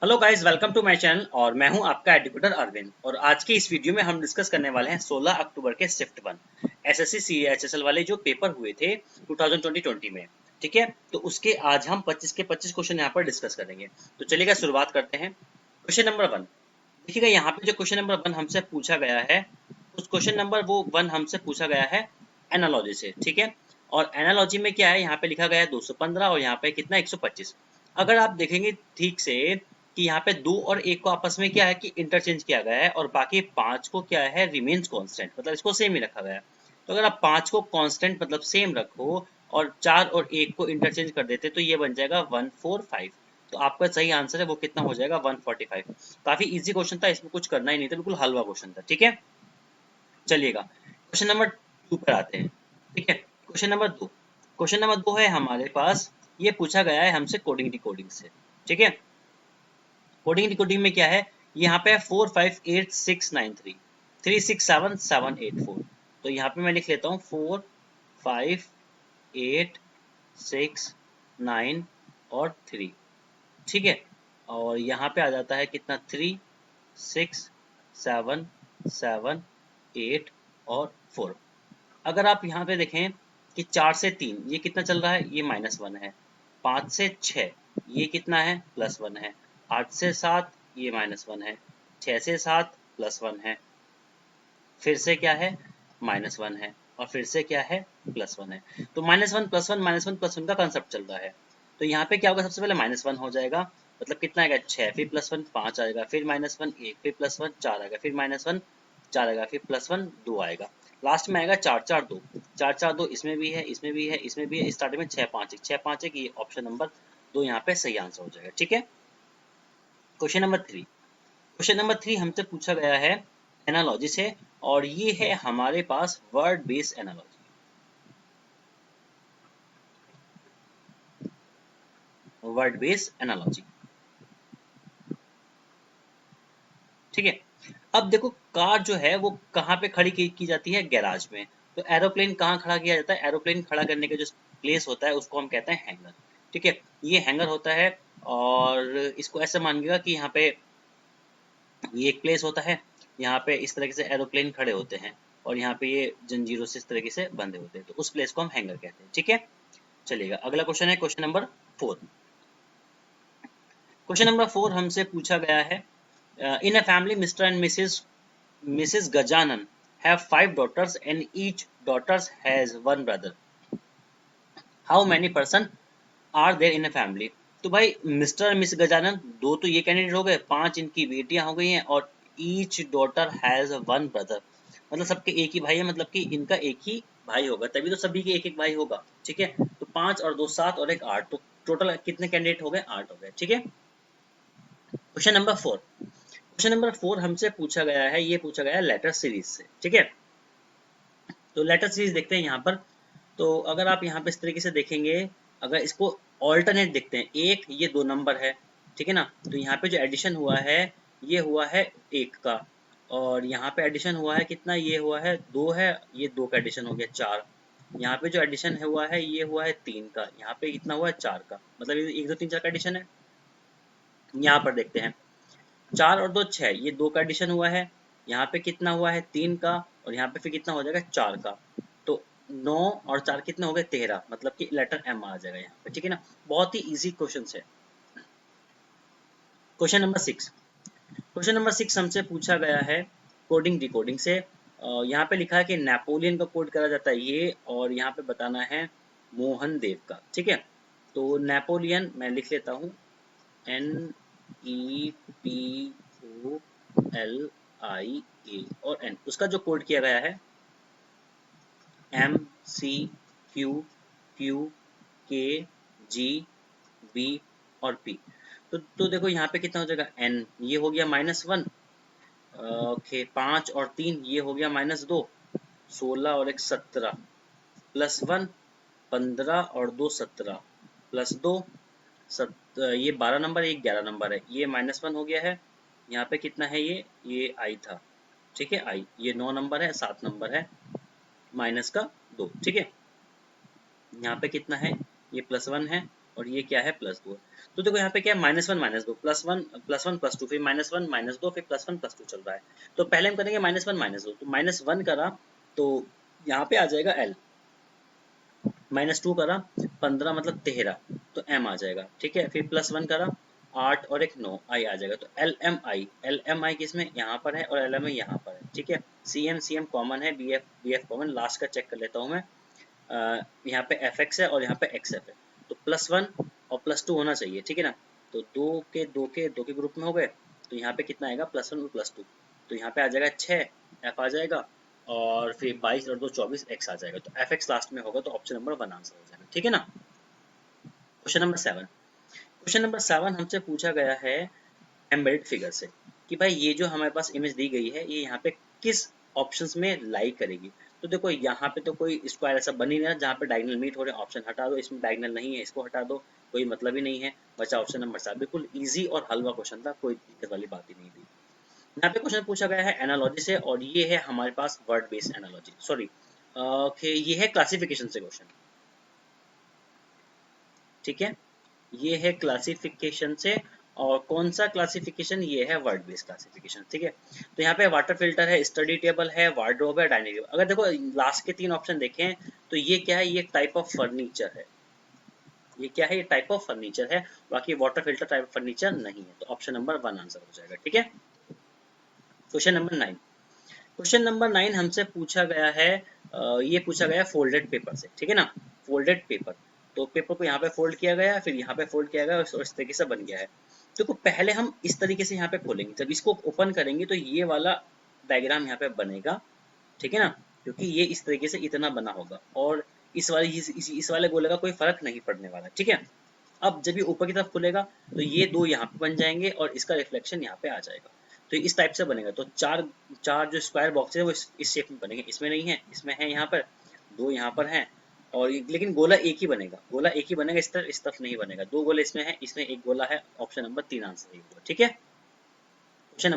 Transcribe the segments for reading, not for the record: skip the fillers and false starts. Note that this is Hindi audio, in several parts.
Hello guys, welcome to my channel. और मैं हूं आपका एजुकेटर अरविंद। और आज की इस वीडियो में हम डिस्कस करने वाले हैं 16 अक्टूबर के शिफ्ट वन एसएससी सीएचएसएल वाले जो पेपर हुए थे 2020 में। ठीक है, तो उसके आज हम 25 के 25 क्वेश्चन यहाँ पर डिस्कस करेंगे। तो चलिएगा शुरुआत करते हैं। क्वेश्चन नंबर वन देखिएगा, यहाँ पे जो क्वेश्चन नंबर वन हमसे पूछा गया है, उस क्वेश्चन नंबर वो वन हमसे पूछा गया है एनालॉजी से। ठीक है, और एनालॉजी में क्या है, यहाँ पे लिखा गया है 215 और यहाँ पे कितना 125। अगर आप देखेंगे ठीक से कि यहाँ पे दो और एक को आपस में क्या है कि इंटरचेंज किया गया है, और बाकी पांच को क्या है रिमेन्स कांस्टेंट, मतलब इसको सेम ही रखा गया है। तो अगर आप पांच को कांस्टेंट मतलब सेम रखो और चार और एक को इंटरचेंज कर देते तो ये बन जाएगा 145। तो आपका सही आंसर है वो कितना हो जाएगा 145। काफी इजी क्वेश्चन था, इसमें कुछ करना ही नहीं था, बिल्कुल हलवा क्वेश्चन था। ठीक है, चलिएगा क्वेश्चन नंबर टू पर आते हैं। ठीक है, क्वेश्चन नंबर दो है हमारे पास। ये पूछा गया है हमसे कोडिंग डिकोडिंग से। ठीक है, कोडिंग डिकोडिंग में क्या है, यहाँ पे 458693 367 784। तो यहाँ पे मैं लिख लेता हूँ 4586 9 और 3। ठीक है, और यहाँ पे आ जाता है कितना 3 6 7 7 8 और 4। अगर आप यहाँ पे देखें कि 4 से 3 ये कितना चल रहा है, ये -1 है। 5 से 6 ये कितना है, +1 है। 8 से 7 ये -1 है। 6 से 7 +1 है। फिर से क्या है, -1 है। और फिर से क्या है, +1 है। तो -1 +1 का कंसेप्ट चल रहा है। तो यहाँ पे क्या होगा, सबसे पहले -1 हो जाएगा, मतलब कितना आएगा 6, फिर +1 5 आएगा, फिर -1 1, फिर +1 4 आएगा, फिर -1 4 आएगा, फिर +1 2 आएगा। लास्ट में आएगा 4 4 2। 4 4 2 इसमें भी है, इसमें भी है, इसमें भी है। स्टार्टिंग में 6 5 1 6 5 1, ये ऑप्शन नंबर 2 यहाँ पे सही आंसर हो जाएगा। ठीक है, क्वेश्चन नंबर 3 हमसे पूछा गया है एनालॉजी से, और ये है हमारे पास word based analogy. Word based analogy, ठीक है। अब देखो, कार जो है वो कहाँ पे खड़ी की जाती है, गैराज में। तो एरोप्लेन कहाँ खड़ा किया जाता है, एरोप्लेन खड़ा करने का जो प्लेस होता है उसको हम कहते हैं हैंगर। ठीक है, ये हैंगर होता है। और इसको ऐसे मानिएगा कि यहाँ पे ये एक प्लेस होता है, यहाँ पे इस तरीके से एरोप्लेन खड़े होते हैं, और यहाँ पे ये जंजीरों से इस तरीके से बंधे होते हैं, तो उस प्लेस को हम हैंगर कहते हैं। ठीक है, चलिएगा अगला क्वेश्चन है क्वेश्चन नंबर 4। क्वेश्चन नंबर 4 हमसे पूछा गया है, in a family Mr and Mrs Gajanan have 5 daughters and each daughter has one brother. How many person are there in a family? तो भाई मिस्टर और मिस गजानन दो तो ये कैंडिडेट हो गए, पांच इनकी बेटियां हो गई हैं, और each daughter has one brother, मतलब सबके एक ही भाई है, मतलब कि इनका एक ही भाई होगा, तभी तो सभी के एक एक भाई होगा। ठीक है, तो 5 और 2 7 और एक 8, तो टोटल कितने कैंडिडेट हो गए, 8 हो गए। ठीक है, क्वेश्चन नंबर 4 हमसे पूछा गया है, ये पूछा गया है लेटर सीरीज से। ठीक है, तो लेटर सीरीज देखते हैं यहाँ पर। तो अगर आप यहाँ पे इस तरीके से देखेंगे, अगर इसको ऑल्टरनेट देखते हैं, एक ये 2 नंबर है, ठीक है ना। तो यहाँ पे जो एडिशन हुआ है ये हुआ है 1 का, और यहाँ पे एडिशन हुआ है कितना, ये हुआ है 2 है, ये 2 का एडिशन हो गया 4। यहाँ पे जो एडिशन है हुआ है ये हुआ है 3 का, यहाँ पे कितना हुआ है 4 का, मतलब ये 1 2 3 4 का एडिशन है। यहाँ पर देखते हैं 4 और 2 6, ये 2 का एडिशन हुआ है। यहाँ पे कितना हुआ है 3 का, और यहाँ पे फिर कितना हो जाएगा 4 का। तो 9 और 4 कितने हो गए 13, मतलब कि लेटर एम आ जाएगा यहाँ पे। ठीक है ना, बहुत ही इजी क्वेश्चन है। क्वेश्चन नंबर 6 हमसे पूछा गया है कोडिंग डिकोडिंग से। यहाँ पे लिखा है कि नेपोलियन का कोड करा जाता है ये, और यहाँ पे बताना है मोहन देव का। ठीक है, तो नेपोलियन मैं लिख लेता हूँ, NEPOLIA और N, उसका जो कोड किया गया है MCQQKGB और P। तो देखो यहाँ पे कितना हो जाएगा, N ये हो गया -1, ओके 5 और 3 ये हो गया -2, 16 और 1 17, +1 15 और 2 17, +2 ये 12 नंबर, ये 11 नंबर है, ये -1 हो गया है। यहाँ पे कितना है, ये आई था। ठीक है, आई ये 9 नंबर है, 7 नंबर है, माइनस का 2। ठीक है, यहाँ पे कितना है, ये +1 है, और ये क्या है +2। तो देखो यहाँ पे क्या है -1 -2 +1 +1 +2 फिर -1 -2 फिर +1 +2 चल रहा है। तो पहले हम करेंगे -1 -2 तो -1 करा तो यहाँ पे आ जाएगा L, -2 करा 15 मतलब 13 तो M आ जाएगा, ठीक है। फिर +1 करा 8 और एक 9 I आ जाएगा। तो LMI किसमें यहाँ पर है और LMI यहाँ पर है, ठीक है। CM कॉमन है, BF कॉमन, लास्ट का चेक कर लेता हूँ मैं। यहाँ पे FX है और यहाँ पे XF है। तो +1 और +2 होना चाहिए, ठीक है ना। तो दो के ग्रुप में हो गए। तो यहाँ पे कितना आएगा +1 और +2। तो यहाँ पे आ जाएगा 6 F आ जाएगा और फिर 22 और 2 24 X आ जाएगा। तो FX लास्ट में होगा तो ऑप्शन नंबर 1 आंसर हो जाएगा, ठीक है ना। क्वेश्चन नंबर 7 हमसे पूछा गया है एम्बेडेड फिगर से कि भाई ये जो हमारे पास इमेज दी गई है ये यहाँ पे किस ऑप्शंस में लाई करेगी। तो देखो यहाँ पे तो कोई स्क्वायर ऐसा बन ही नहीं रहा जहाँ पे डायगोनल मीट हो रहे हैं, ऑप्शन हटा दो, इसमें डायगोनल नहीं है इसको हटा दो, कोई मतलब ही नहीं है, बचा ऑप्शन नंबर 7। बिल्कुल इजी और हलवा क्वेश्चन था, कोई दिक्कत वाली बात ही नहीं थी। यहाँ पे क्वेश्चन पूछा गया है एनालॉजी से और ये है हमारे पास वर्ड बेस्ड एनालॉजी, सॉरी ये है क्लासिफिकेशन से क्वेश्चन, ठीक है। ये है क्लासिफिकेशन से और कौन सा क्लासिफिकेशन, ये है वर्ड बेस्ड क्लासिफिकेशन, ठीक है। तो यहाँ पे वाटर फिल्टर है, स्टडी टेबल है, वार्डरोब है, डाइनिंग टेबल। अगर देखो लास्ट के 3 ऑप्शन देखें तो ये क्या है, ये टाइप ऑफ फर्नीचर है, ये क्या है, ये टाइप ऑफ फर्नीचर है, बाकी water filter type of furniture नहीं है। तो ऑप्शन नंबर 1 आंसर हो जाएगा, ठीक है। क्वेश्चन नंबर 9 हमसे पूछा गया है ये पूछा गया है फोल्डेड पेपर से, ठीक है ना। फोल्डेड पेपर, तो पेपर को यहाँ पे फोल्ड किया गया, फिर यहाँ पे फोल्ड किया गया और इस तरीके से बन गया है। तो पहले हम इस तरीके से यहाँ पे खोलेंगे, जब इसको ओपन करेंगे तो ये वाला डायग्राम यहाँ पे बनेगा, ठीक है ना, क्योंकि ये इस तरीके से इतना बना होगा और इस वाले गोले का कोई फर्क नहीं पड़ने वाला, ठीक है। अब जब ये ऊपर की तरफ खुलेगा तो ये दो यहाँ पे बन जाएंगे और इसका रिफ्लेक्शन यहाँ पे आ जाएगा। तो इस टाइप से बनेगा। तो चार चार जो स्क्वायर बॉक्स है वो इस शेप में बनेंगे, इसमें नहीं है, इसमें है यहाँ पर, दो यहाँ पर हैं और लेकिन गोला एक ही बनेगा, गोला एक ही बनेगा, इस तरफ नहीं बनेगा। दो गोले इसमें है, इसमें एक गोला है, ऑप्शन नंबर 3 आंसर ही होगा, ठीक है। क्वेश्चन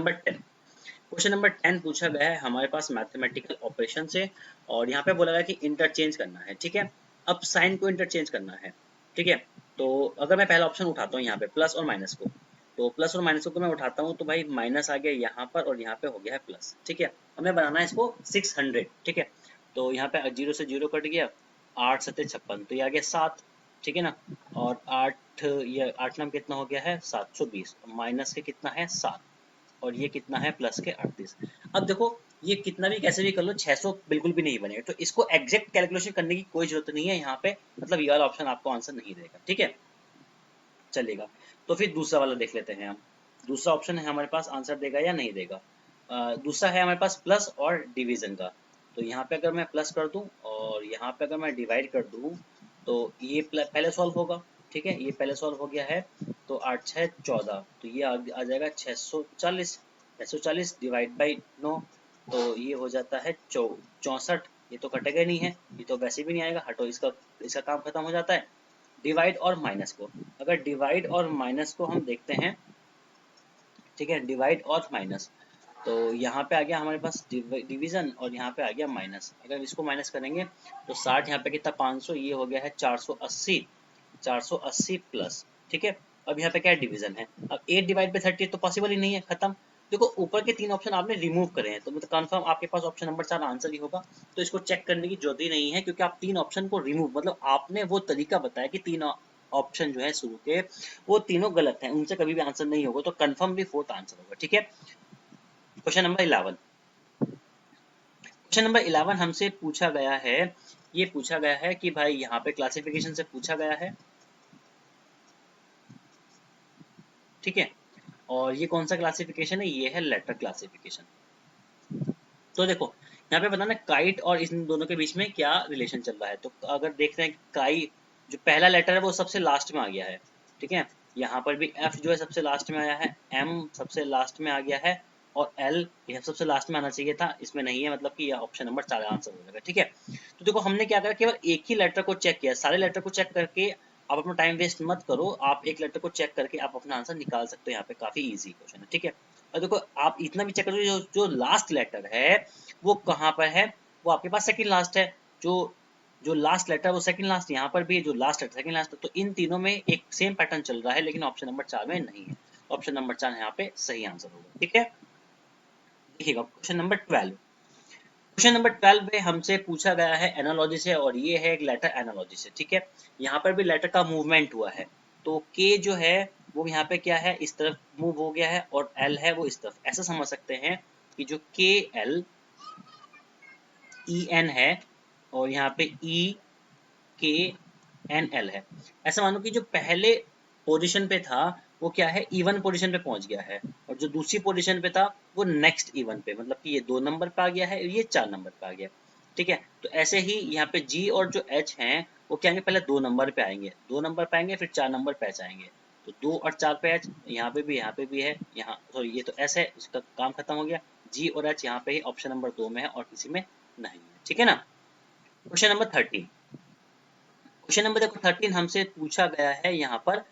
नंबर 10 पूछा गया है हमारे पास मैथमेटिकल ऑपरेशन से और यहाँ पे बोला गया कि इंटरचेंज करना है, ठीक है। अब साइन को इंटरचेंज करना है, ठीक है। तो अगर मैं पहला ऑप्शन उठाता हूँ यहाँ पे प्लस और माइनस को, तो प्लस और माइनस को मैं उठाता हूँ तो भाई माइनस आ गया यहाँ पर और यहाँ पे हो गया है प्लस, ठीक है। हमें बनाना है इसको 600, ठीक है। तो यहाँ पे 0 से 0 कट गया, 8 7 56 तो ये आ गया 7, ठीक है ना। और 8 ये 8 नाम कितना हो गया है 720, माइनस के कितना है 7 और ये कितना है प्लस के 38। अब देखो ये कितना भी कैसे भी कर लो 600 बिल्कुल भी नहीं बनेगा, तो इसको एग्जैक्ट कैलकुलेशन करने की कोई जरूरत नहीं है यहाँ पे, मतलब ये वाला ऑप्शन आपको आंसर नहीं देगा, ठीक है, चलेगा। तो फिर दूसरा वाला देख लेते हैं हम, दूसरा ऑप्शन है हमारे पास आंसर देगा या नहीं देगा। दूसरा है हमारे पास प्लस और डिवीजन का। तो यहाँ पे अगर मैं प्लस कर दूं और यहाँ पे अगर मैं डिवाइड कर दूं तो ये पहले सॉल्व होगा, ठीक है, ये पहले सॉल्व हो गया है। तो 8 6 14 तो ये आ जाएगा 640, 640 डिवाइड बाई 9 तो ये हो जाता है 64। ये तो कटेगा नहीं है, ये तो वैसे भी नहीं आएगा, हटो इसका, इसका काम खत्म हो जाता है। डिवाइड और माइनस को, अगर डिवाइड और माइनस को हम देखते हैं, ठीक है, डिवाइड और माइनस, तो यहाँ पे आ गया हमारे पास डिवीजन और यहाँ पे आ गया माइनस। अगर इसको माइनस करेंगे तो 60 यहाँ पे कितना 500, ये हो गया है 480, 480 प्लस, ठीक है। अब यहाँ पे क्या डिवीजन है, अब 8 डिवाइड बाई 30 तो पॉसिबल ही नहीं है, खत्म। देखो ऊपर के 3 ऑप्शन आपने रिमूव करे हैं तो मतलब कंफर्म आपके पास ऑप्शन नंबर 4 आंसर ही होगा। तो इसको चेक करने की जरूरत ही नहीं है क्योंकि आप 3 ऑप्शन को रिमूव, मतलब आपने वो तरीका बताया कि 3 ऑप्शन जो है शुरू के वो तीनों गलत हैं, उनसे कभी भी आंसर नहीं होगा, तो कंफर्म भी 4th आंसर होगा, ठीक है। क्वेश्चन नंबर 11 हमसे पूछा गया है, ये पूछा गया है कि भाई यहाँ पे क्लासिफिकेशन से पूछा गया है, ठीक है। और ये कौन सा क्लासिफिकेशन है, ये है लेटर क्लासिफिकेशन। तो देखो यहाँ पे बताना काइट और इन दोनों के बीच में क्या रिलेशन चल रहा है। तो अगर देख रहे हैं काई जो पहला लेटर है वो सबसे लास्ट में आ गया है, ठीक है। यहाँ पर भी एफ जो है सबसे लास्ट में आया है, एम सबसे लास्ट में आ गया है और एल यह सबसे लास्ट में आना चाहिए था, इसमें नहीं है, मतलब कि यह ऑप्शन नंबर 4 आंसर हो जाएगा, ठीक है। तो देखो हमने क्या करा, केवल एक ही लेटर को चेक किया, सारे लेटर को चेक करके आप अपना टाइम वेस्ट मत करो, आप एक लेटर को चेक करके आप अपना आंसर निकाल सकते हो। यहाँ पे काफी इजी क्वेश्चन है, ठीक है। और देखो आप इतना भी चेक करो जो लास्ट लेटर है वो कहाँ पर है, वो आपके पास सेकंड लास्ट है, जो जो लास्ट लेटर वो सेकंड लास्ट यहाँ पर भी है, जो लास्ट लेटर सेकंड लास्ट, तो इन तीनों में एक सेम पैटर्न चल रहा है, लेकिन ऑप्शन नंबर 4 में नहीं है। ऑप्शन नंबर 4 यहाँ पे सही आंसर होगा। ठीक है, देखिएगा क्वेश्चन नंबर 12। क्वेश्चन नंबर 12 में हमसे पूछा गया है एनालॉजी से, और ये है एक लेटर एनालॉजी से। ठीक है, यहाँ पर भी लेटर का मूवमेंट हुआ है, तो के जो है वो यहाँ पे क्या है, इस तरफ मूव हो गया है, और एल है वो इस तरफ। ऐसा समझ सकते हैं कि जो के एल ई एन है, और यहाँ पे ई के एन एल है। ऐसा मानो कि जो पहले पोजीशन पे था वो क्या है, इवन पोजीशन पे पहुंच गया है, और जो दूसरी पोजीशन पे था वो नेक्स्ट इवन पे, मतलब कि ये 2 नंबर पे आ गया है, ये 4 नंबर पे आ गया। ठीक है, तो ऐसे ही यहाँ पे जी और जो एच हैं वो क्या आएंगे, पहले 2 नंबर पे आएंगे, 2 नंबर पे आएंगे, फिर 4 नंबर पे एच आएंगे। तो 2 और 4 पे एच, यहाँ पे भी है, यहाँ सॉरी ये तो ऐसे है, इसका काम खत्म हो गया। जी और एच यहाँ पे ही ऑप्शन नंबर 2 में है और किसी में नहीं है। ठीक है ना। Question number 13। क्वेश्चन नंबर देखो 13 हमसे पूछा गया है यहाँ पर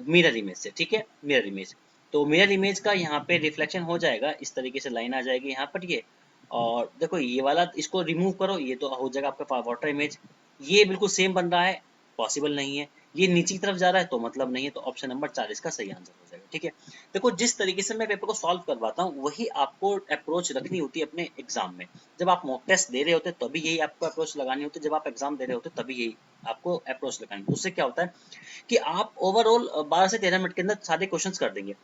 मिरर इमेज से। ठीक है, मिरर इमेज, तो मिरर इमेज का यहाँ पे रिफ्लेक्शन हो जाएगा, इस तरीके से लाइन आ जाएगी यहाँ पर ये, और देखो ये वाला इसको रिमूव करो, ये तो हो जाएगा आपका वाटर इमेज। ये बिल्कुल सेम बन रहा है, पॉसिबल नहीं है। ये नीचे की तरफ जा रहा है तो मतलब नहीं है, तो ऑप्शन नंबर 40 का सही आंसर हो जाएगा। ठीक है, देखो जिस तरीके से मैं पेपर को सॉल्व करवाता हूँ वही आपको अप्रोच रखनी होती है अपने एग्जाम में। जब आप मॉक टेस्ट दे रहे होते तभी यही आपको अप्रोच लगानी होती है, जब आप एग्जाम दे रहे होते तभी यही आपको अप्रोच लगानी होती है। उससे क्या होता है कि आप ओवरऑल 12 से 13 मिनट के अंदर सारे क्वेश्चंस कर देंगे।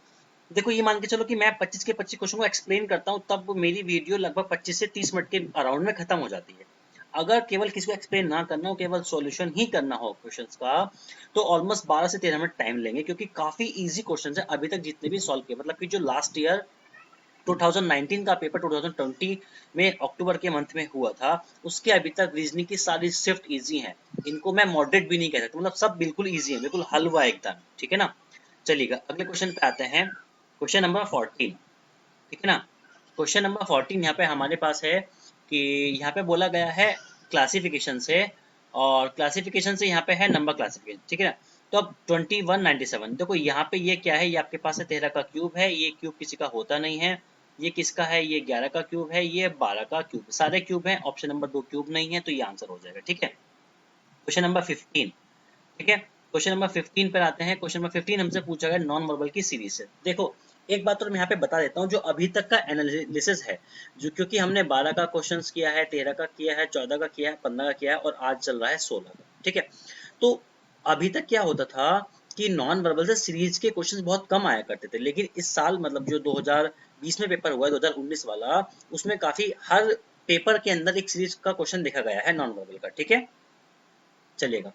देखो ये मान के चलो कि मैं 25 के 25 क्वेश्चन को एक्सप्लेन करता हूँ, तब मेरी वीडियो लगभग 25 से 30 मिनट के अराउंड में खत्म हो जाती है। अगर केवल किसी को एक्सप्लेन ना करना हो, केवल सॉल्यूशन ही करना हो क्वेश्चंस का, तो ऑलमोस्ट 12 से 13 मिनट टाइम लेंगे, क्योंकि काफी इजी क्वेश्चंस है अभी तक जितने भी सॉल्व किए। मतलब कि जो लास्ट ईयर 2019 का पेपर 2020 में अक्टूबर के मंथ में हुआ था, उसके अभी तक रीजनिंग की सारी शिफ्ट इजी हैं। इनको मैं मॉडरेट भी नहीं कह सकता, मतलब सब बिल्कुल इजी है, बिल्कुल हलवा एकदम। ठीक है ना, चलिएगा अगले क्वेश्चन पे आते हैं। Question number 14। ठीक है ना, क्वेश्चन नंबर 14 यहाँ पे हमारे पास है कि यहाँ पे बोला गया है क्लासिफिकेशन से, और क्लासिफिकेशन से यहाँ पे है नंबर क्लासिफिकेशन। ठीक है ना, तो अब 2197 देखो यहाँ पे ये क्या है, ये आपके पास है 13 का क्यूब है, ये क्यूब किसी का होता नहीं है। ये किसका है, ये 11 का क्यूब है, ये 12 का क्यूब, सारे क्यूब है। ऑप्शन नंबर 2 क्यूब नहीं है, तो ये आंसर हो जाएगा। ठीक है, क्वेश्चन नंबर 15। ठीक है, क्वेश्चन नंबर 15 पर आते हैं। क्वेश्चन नंबर 15 हमसे पूछा गया नॉन वर्बल की सीरीज से। देखो एक बात तो मैं यहाँ पे बता देता हूँ, जो अभी तक का एनालिसिस है, जो क्योंकि हमने 12 का क्वेश्चन किया है, 13 का किया है, 14 का किया है, 15 का किया है, और आज चल रहा है 16 का। ठीक है, तो अभी तक क्या होता था कि नॉन वर्बल से सीरीज के क्वेश्चंस बहुत कम आया करते थे, लेकिन इस साल मतलब जो 2020 में पेपर हुआ है, 2019 वाला, उसमें काफी हर पेपर के अंदर एक सीरीज का क्वेश्चन देखा गया है नॉन वर्बल का। ठीक है, चलेगा,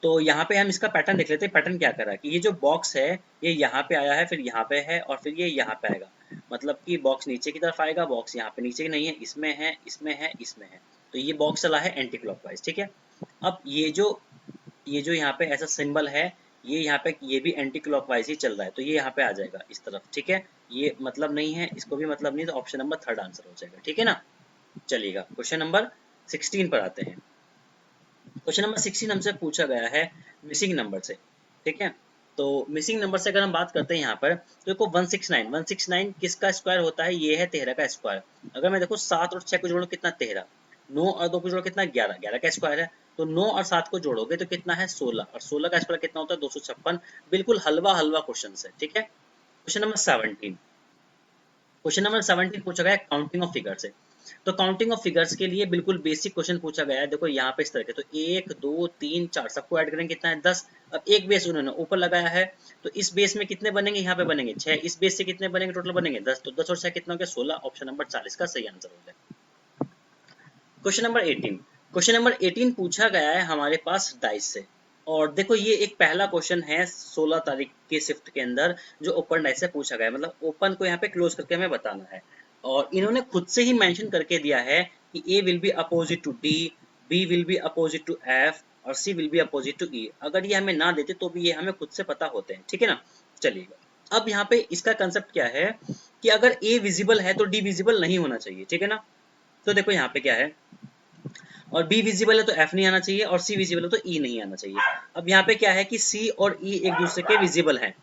तो यहाँ पे हम इसका पैटर्न देख लेते हैं। पैटर्न क्या कर रहा है कि ये जो बॉक्स है ये यहाँ पे आया है, फिर यहाँ पे है, और फिर ये यहाँ पे आएगा। मतलब कि बॉक्स नीचे की तरफ आएगा, बॉक्स यहाँ पे नीचे नहीं है, इसमें है, इसमें है, इसमें है। तो ये बॉक्स चला है एंटी क्लॉकवाइज। ठीक है, अब ये जो यहाँ पे ऐसा सिंबल है, ये यहाँ पे ये भी एंटी क्लॉकवाइज ही चल रहा है, तो ये यहाँ पे आ जाएगा इस तरफ। ठीक है, ये मतलब नहीं है, इसको भी मतलब नहीं, तो ऑप्शन नंबर 3 आंसर हो जाएगा। ठीक है ना, चलिएगा क्वेश्चन नंबर 16 पर आते हैं। क्वेश्चन नंबर 16 हमसे पूछा गया है मिसिंग नंबर से। ठीक है, तो मिसिंग नंबर से अगर हम बात करते हैं यहाँ पर, तो देखो 169 किसका स्क्वायर होता है, ये है 13 का स्क्वायर। अगर मैं देखो 7 और 6 को जोड़ो कितना 13, 9 और 2 को जोड़ो कितना 11, 11 का स्क्वायर है। तो 9 और 7 को जोड़ोगे तो कितना है 16, और 16 का स्क्वायर कितना होता है 256। बिल्कुल हलवा हलवा क्वेश्चन है। ठीक है, क्वेश्चन नंबर 17। क्वेश्चन नंबर 17 पूछा गया है काउंटिंग ऑफ फिगर से। तो काउंटिंग ऑफ फिगर्स के लिए बिल्कुल बेसिक क्वेश्चन पूछा गया है। देखो यहाँ पे इस तरह के, तो 1 2 3 4 सबको ऐड करेंगे कितना है 10। अब एक बेस उन्होंने ऊपर लगाया है, तो इस बेस में कितने बनेंगे, यहाँ पे बनेंगे 6। इस बेस से कितने बनेंगे, टोटल बनेंगे 10। तो 10 और 6 कितना हो गया 16। ऑप्शन नंबर 40 का सही आंसर हो जाए। Question number 18। क्वेश्चन नंबर 18 पूछा गया है हमारे पास डाइस से, और देखो ये एक पहला क्वेश्चन है 16 तारीख के शिफ्ट के अंदर, जो ओपन डाइस से पूछा गया है। मतलब ओपन को यहाँ पे क्लोज करके हमें बताना है, और इन्होंने खुद से ही मेंशन करके दिया है कि A will be opposite to D, B will be opposite to F, और C will be opposite to E. अगर ये हमें ना देते तो भी ये हमें खुद से पता होते हैं। ठीक है ना, चलिएगा अब यहाँ पे इसका कंसेप्ट क्या है कि अगर ए विजिबल है तो डी विजिबल नहीं होना चाहिए। ठीक है ना, तो देखो यहाँ पे क्या है, और बी विजिबल है तो एफ नहीं आना चाहिए, और सी विजिबल है तो ई नहीं आना चाहिए। अब यहाँ पे क्या है कि सी और ई एक दूसरे के विजिबल हैं।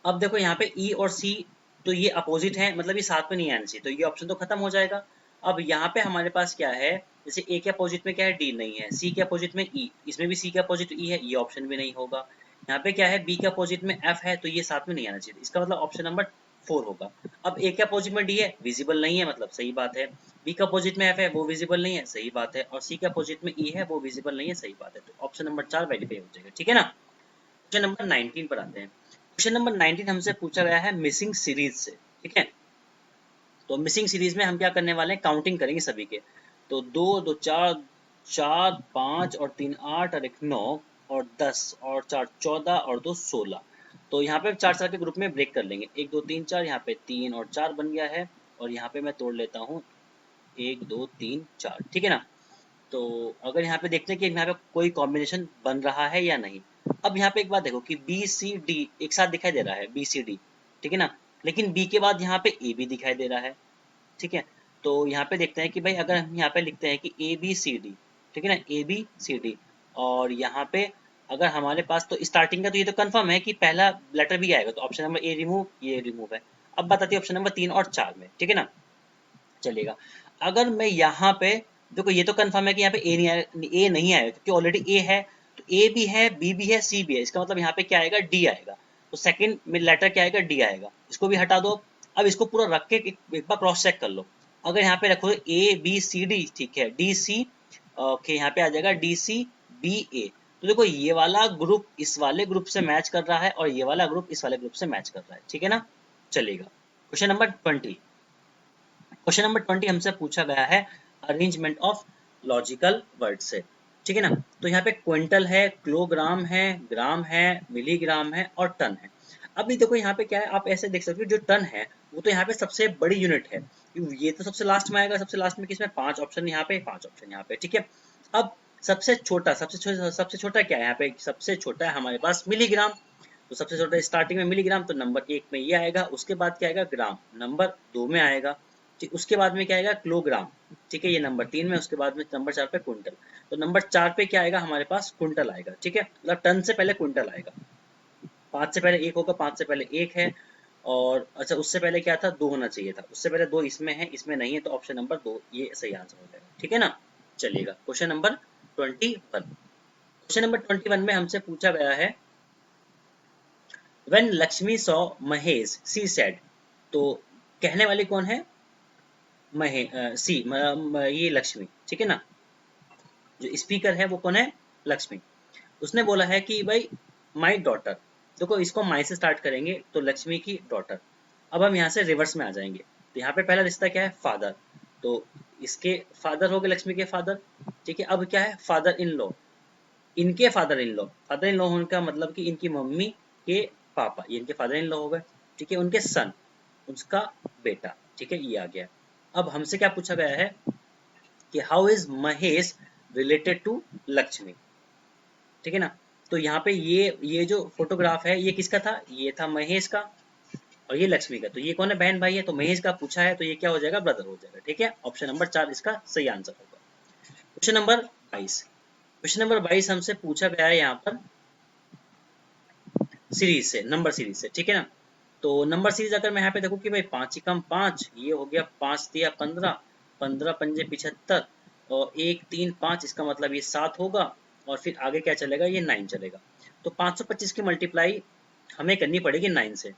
अब देखो यहाँ पे ई और सी तो ये अपोजिट है, मतलब ये साथ में नहीं आना चाहिए, तो ये ऑप्शन तो खत्म हो जाएगा। अब यहाँ पे हमारे पास क्या है, जैसे ए के अपोजिट में क्या है, डी नहीं है, सी के अपोजिट में ई, इसमें भी सी के अपोजिट ई है, ये ऑप्शन भी नहीं होगा। यहाँ पे क्या है, बी के अपोजिट में एफ है, तो ये साथ में नहीं आना चाहिए, इसका मतलब ऑप्शन नंबर 4 होगा। अब ए के अपोजिट में डी है, विजिबल नहीं है, मतलब सही बात है। बी के अपोजिट में एफ है, वो विजिबल नहीं है, सही बात है। और सी के अपोजिट में ई है, वो विजिबल नहीं है, सही बात है। तो ऑप्शन नंबर 4 वेरीफाई हो जाएगा, ठीक है ना। क्वेश्चन नंबर 19 पर आते हैं। क्वेश्चन नंबर 19 हमसे पूछा गया है मिसिंग सीरीज से, ठीक है। तो मिसिंग सीरीज में हम क्या करने वाले हैं, काउंटिंग करेंगे सभी के। तो 2 2 4, 4 5 और 3 8 और 1 9 और 10 और 4 14 और 2 16। तो यहाँ पे 4 4 के ग्रुप में ब्रेक कर लेंगे, 1 2 3 4, यहाँ पे 3 और 4 बन गया है। और यहाँ पे मैं तोड़ लेता हूँ 1 2 3 4, ठीक है ना। तो अगर यहाँ पे देखते हैं कि यहाँ पे कोई कॉम्बिनेशन बन रहा है या नहीं। अब यहाँ पे एक बात देखो कि बी सी डी एक साथ दिखाई दे रहा है, बी सी डी, ठीक है ना। लेकिन बी के बाद यहाँ पे ए भी दिखाई दे रहा है, ठीक है। तो यहाँ पे देखते हैं कि भाई अगर हम यहाँ पे लिखते हैं कि ए बी सी डी, ठीक है ना, ए बी सी डी। और यहाँ पे अगर हमारे पास तो स्टार्टिंग का तो ये तो कंफर्म है कि पहला लेटर भी आएगा, तो ऑप्शन नंबर ए रिमूव, ये रिमूव है। अब बताती है ऑप्शन नंबर 3 और 4 में, ठीक है ना, चलेगा। अगर मैं यहाँ पे देखो, ये तो कंफर्म है कि यहाँ पे ए नहीं आएगा क्योंकि ऑलरेडी ए है। तो ए भी है, बी भी है, सी भी है, इसका मतलब यहाँ पे क्या आएगा, डी आएगा। तो सेकंड में लेटर क्या आएगा, डी आएगा, इसको भी हटा दो। अब इसको पूरा रख के एक बार क्रॉस चेक कर लो। अगर यहाँ पे रखो ए बी सी डी, ठीक है, डी सी, ओके, यहाँ पे आ जाएगा डी सी बी ए। तो देखो ये वाला ग्रुप इस वाले ग्रुप से मैच कर रहा है और ये वाला ग्रुप इस वाले ग्रुप से मैच कर रहा है, ठीक है ना, चलेगा। Question number 20। क्वेश्चन नंबर 20 हमसे पूछा गया है अरेंजमेंट ऑफ लॉजिकल वर्ड से, ठीक है ना। तो यहाँ पे क्विंटल है, किलोग्राम है, ग्राम है, मिलीग्राम है और टन है। अभी देखो यहाँ पे क्या है, आप ऐसे देख सकते हो, जो टन है वो तो यहाँ पे सबसे बड़ी यूनिट है, ये तो सबसे लास्ट में आएगा। सबसे लास्ट में किसमें, 5 ऑप्शन यहाँ पे, 5 ऑप्शन यहाँ पे, ठीक है। अब सबसे छोटा क्या है, यहाँ पे सबसे छोटा है हमारे पास मिलीग्राम। तो सबसे छोटा स्टार्टिंग में मिलीग्राम, तो नंबर 1 में ये आएगा। उसके बाद क्या आएगा, ग्राम, नंबर 2 में आएगा। ठीक, उसके बाद में क्या आएगा, किलोग्राम, ठीक है, ये नंबर 3 में। उसके बाद में नंबर 4 पे क्विंटल। तो नंबर 4 पे क्या आएगा हमारे पास, क्विंटल आएगा, ठीक है, मतलब टन से पहले क्विंटल आएगा। 5 से पहले 1 होगा, 5 से पहले 1 है। और अच्छा, उससे पहले क्या था, 2 होना चाहिए था, उससे पहले 2 इसमें है, इसमें नहीं है, तो ऑप्शन नंबर 2 ये सही आंसर हो जाएगा, ठीक है ना, चलिएगा। Question number 21। क्वेश्चन नंबर 21 में हमसे पूछा गया है when Lakshmi saw Mahesh she said. तो कहने वाली कौन है, ये लक्ष्मी, ठीक है ना। जो स्पीकर है वो कौन है, लक्ष्मी। उसने बोला है कि भाई माई डॉटर, देखो इसको माई से स्टार्ट करेंगे तो लक्ष्मी की डॉटर। अब हम यहाँ से रिवर्स में आ जाएंगे, तो यहाँ पे पहला रिश्ता क्या है, फादर। तो इसके फादर हो गए, लक्ष्मी के फादर, ठीक है। अब क्या है, फादर इन लॉ, इनके father in law. Father in law होने का मतलब कि इनकी मम्मी के पापा, ये इनके फादर इन लॉ हो गए, ठीक है। उनके सन, उसका बेटा, ठीक है, ये आ गया। अब हमसे क्या पूछा गया है कि how is Mahesh related to Lakshmi, ठीक है ना। तो यहाँ पे ये जो फोटोग्राफ है ये किसका था, ये था महेश का, और ये लक्ष्मी का। तो ये कौन है, बहन भाई है, तो महेश का पूछा है, तो ये क्या हो जाएगा, ब्रदर हो जाएगा, ठीक है। ऑप्शन नंबर 4 इसका सही आंसर होगा। Question number 22। क्वेश्चन नंबर 22 हमसे पूछा गया है यहाँ पर सीरीज से, नंबर सीरीज से, ठीक है ना। तो नंबर सीरीज अगर मैं यहाँ पे देखूँ कि भाई 5 ही कम 5, ये हो गया 5 दिया 15, 15 पंजे 75 और 1 3 5, इसका मतलब ये 7 होगा। और फिर आगे क्या चलेगा, ये 9 चलेगा। तो 525 की मल्टीप्लाई हमें करनी पड़ेगी 9 से।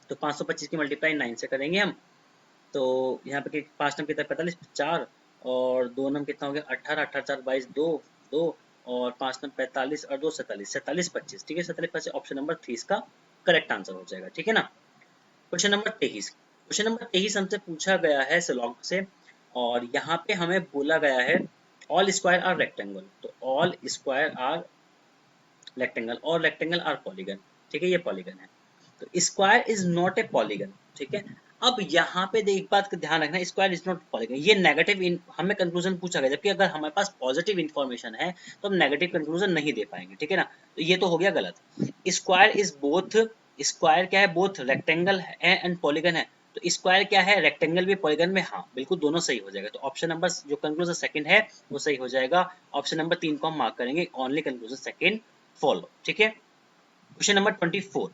तो 525 की मल्टीप्लाई 9 से करेंगे हम। तो यहाँ पे 5 नम कितना, 45, 4 और 2 नम कितना हो गया, 18, 18 4 22, 2 2 और 5 नम 45 और 2 47, 47 25, ठीक है। 47 25 ऑप्शन नंबर 3 इसका करेक्ट आंसर हो जाएगा, ठीक है ना। Question number 23। क्वेश्चन नंबर 23 हमसे पूछा गया है सिलोंग से, और यहाँ पे हमें बोला गया है ऑल स्क्वायर आर रेक्टेंगल। तो ऑल स्क्वायर आर रेक्टेंगल और रेक्टेंगल आर पॉलीगन, ठीक है, ये पॉलीगन है। तो square is not a polygon, ठीक है। अब यहाँ पे एक बात का ध्यान रखना, स्क्वायर इज नॉट पॉलीगन, ये नेगेटिव हमें कंक्लूजन पूछा गया, जबकि अगर हमारे पास पॉजिटिव इन्फॉर्मेशन है तो हम नेगेटिव कंक्लूजन नहीं दे पाएंगे, ठीक है ना। तो ये तो हो गया गलत। स्क्वायर इज बोथ, स्क्वायर क्या है, बोथ रेक्टेंगल है एंड पॉलीगन है। तो स्क्वायर क्या है, रेक्टेंगल भी पॉलीगन में, हाँ बिल्कुल दोनों सही हो जाएगा। तो ऑप्शन नंबर जो कंक्लूजन सेकंड है वो सही हो जाएगा। ऑप्शन नंबर 3 को हम मार्क करेंगे, ओनली कंक्लूजन सेकंड फॉलो, ठीक है। Question number 24।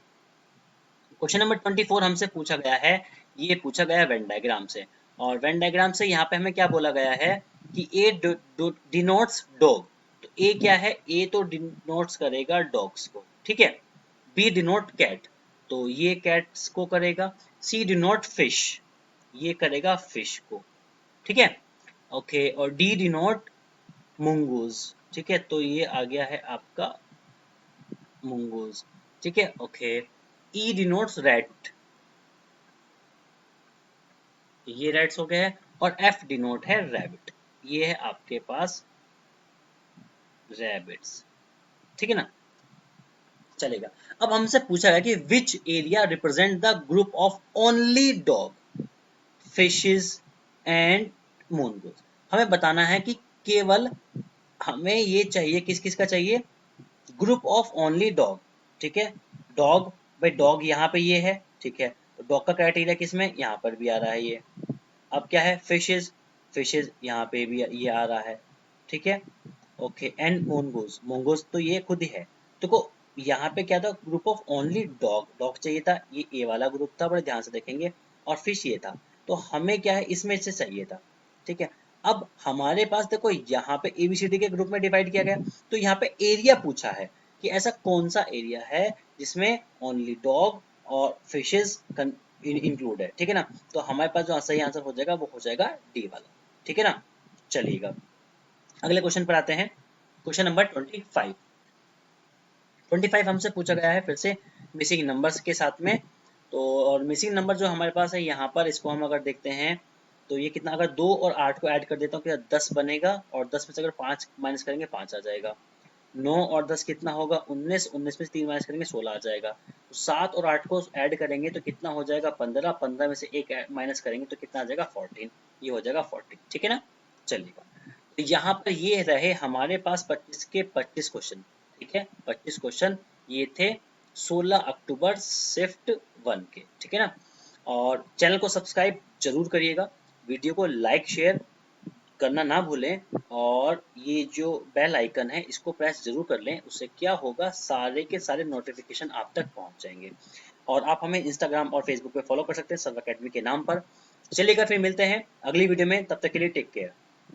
क्वेश्चन नंबर 24 हमसे पूछा गया है, ये पूछा गया है वेन डायग्राम से। और वेन डायग्राम से यहाँ पे हमें क्या बोला गया है कि ए डिनोट्स डॉग, तो ए क्या है, ए तो डिनोट्स करेगा डॉग्स को, ठीक है। बी डिनोट कैट, तो ये कैट्स को करेगा। सी डिनोट फिश, ये करेगा फिश को, ठीक है। ओके, और डी डिनोट मुंगूज, ठीक है, तो ये आ गया है आपका मुंगूज, ठीक है। ओके, ई डिनोट्स रैट, ये रैट्स हो गए हैं। और एफ डिनोट है रैबिट, ये है आपके पास रैबिट्स, ठीक है ना, चलेगा। अब हमसे पूछा गया कि which area represent the group of only dog fishes and mongoose, हमें बताना है कि केवल हमें ये चाहिए, किस किस का चाहिए, ग्रुप ऑफ ओनली डॉग, ठीक है। डॉग, भाई डॉग यहाँ पे ये है, ठीक है, तो डॉग का क्राइटेरिया किस में, यहाँ पर भी आ रहा है ये। अब क्या है, फिशेस, फिशेस यहाँ पे भी ये आ रहा है, ठीक है। ओके, एंड मोंगोज, मोंगोज तो ये खुद ही है। देखो यहाँ पे क्या था, group of only dog, dog चाहिए था, ये ए वाला ग्रुप था, बड़े ध्यान से देखेंगे, और फिश ये था, तो हमें क्या है, इसमें से चाहिए था, ठीक है। अब हमारे पास देखो यहाँ पे एबीसीडी के ग्रुप में डिवाइड किया गया, तो यहाँ पे एरिया पूछा है कि ऐसा कौन सा एरिया है जिसमें ओनली डॉग और फिशेस इंक्लूड है, ठीक है ना। तो हमारे पास जो सही आंसर हो जाएगा वो हो जाएगा डी वाला, ठीक है ना। चलिएगा अगले क्वेश्चन पर आते हैं। Question number 25। 25 हमसे पूछा गया है फिर से मिसिंग नंबर्स के साथ में। तो और मिसिंग नंबर जो हमारे पास है यहाँ पर, इसको हम अगर देखते हैं तो ये कितना, अगर 2 और 8 को ऐड कर देता हूँ क्या 10 बनेगा, और 10 में से अगर 5 माइनस करेंगे 5 आ जाएगा। 9 और 10 कितना होगा 19, 19 में से 3 माइनस करेंगे 16 आ जाएगा। तो 7 और 8 को ऐड करेंगे तो कितना हो जाएगा 15, 15 में से 1 माइनस करेंगे तो कितना आ जाएगा 14, ये हो जाएगा 14, ठीक है ना। चलिएगा, तो यहाँ पर ये रहे हमारे पास 25 के 25 क्वेश्चन, ठीक है, 25 क्वेश्चन ये थे 16 अक्टूबर शिफ्ट 1 के, ठीक है ना। और चैनल को सब्सक्राइब जरूर करिएगा, वीडियो को लाइक शेयर करना ना भूलें, और ये जो बेल आइकन है इसको प्रेस जरूर कर लें, उससे क्या होगा सारे के सारे नोटिफिकेशन आप तक पहुंच जाएंगे। और आप हमें इंस्टाग्राम और फेसबुक पे फॉलो कर सकते हैं सर्व अकेडमी के नाम पर। चलिएगा फिर मिलते हैं अगली वीडियो में, तब तक के लिए टेक केयर।